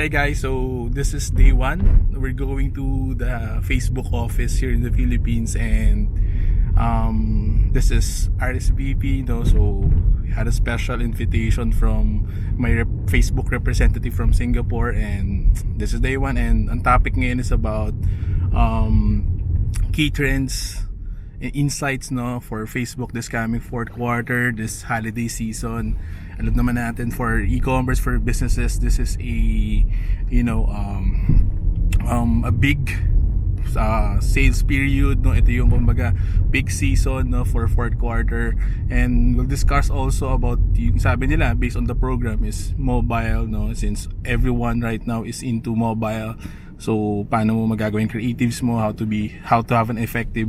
Hi guys, so this is day one. We're going to the Facebook office here in the Philippines, and this is RSVP, no? So we had a special invitation from my Facebook representative from Singapore, and this is day one. And ang topic ngayon is about key trends and insights, no, for Facebook this coming fourth quarter, this holiday season. Alam naman natin, for e-commerce, for businesses, this is a a big sales period, no? Ito yung kumbaga peak season, no, for fourth quarter. And we'll discuss also about yung sabi nila based on the program is mobile, no, since everyone right now is into mobile. So paano mo magagawin creatives mo, how to have an effective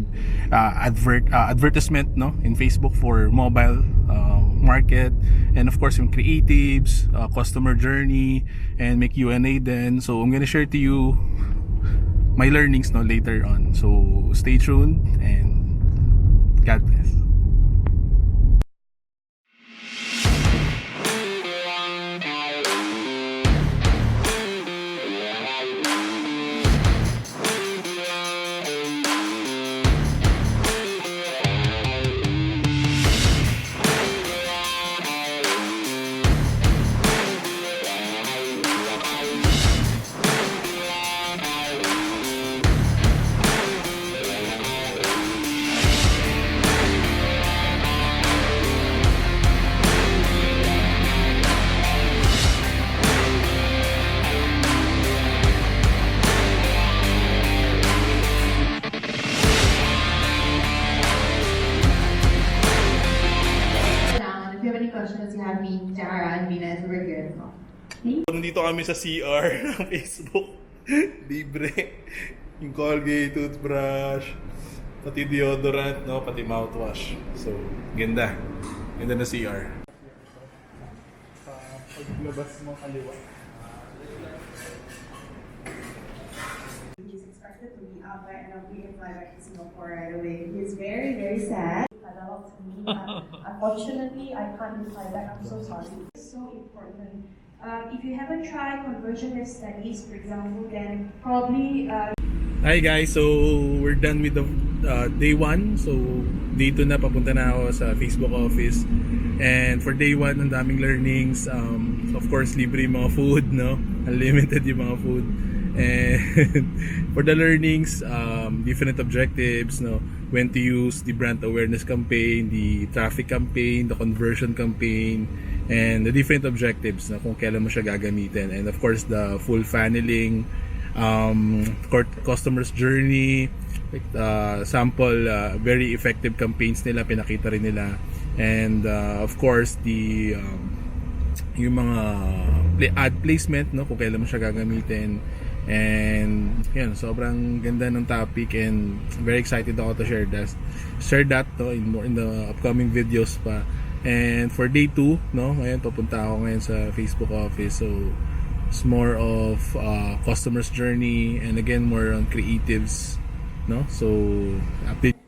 advertisement, no, in Facebook for mobile market, and of course yung creatives, customer journey, and make Q&A then. So I'm gonna share to you my learnings, no, later on. So stay tuned and God bless. If you have any questions, you have me, Jara, and Mina is over here. Nandito kami sa CR ng Facebook. Libre. Yung Colgate, toothbrush, pati deodorant, no, pati mouthwash. So, ganda. Ganda na CR. Paglabas mo kaliwa. He's expected to be out by and we can fly back to Singapore right away. He's very, very sad. To me, but unfortunately, I can't reply back. I'm so sorry. It's so important. If you haven't tried conversion-based studies, for example, then probably. Hi guys, so we're done with the day one. So dito na, papunta na ako sa Facebook office. And for day one, ang daming learnings. Of course, libre yung mga food, no? Unlimited yung mga food. And for the learnings, different objectives, no, when to use the brand awareness campaign, the traffic campaign, the conversion campaign, and the different objectives, no, kung kailan mo siya gagamitin. And of course, the full funneling, customer's journey, like, sample very effective campaigns nila, pinakita rin nila. And of course, the yung mga ad placement, no, kung kailan mo siya gagamitin. And yan, sobrang ganda ng topic, and very excited ako to share that to in the upcoming videos pa. And for day 2, no, ngayon papunta ako ngayon sa Facebook office. So it's more of customer's journey, and again more on creatives, no. So update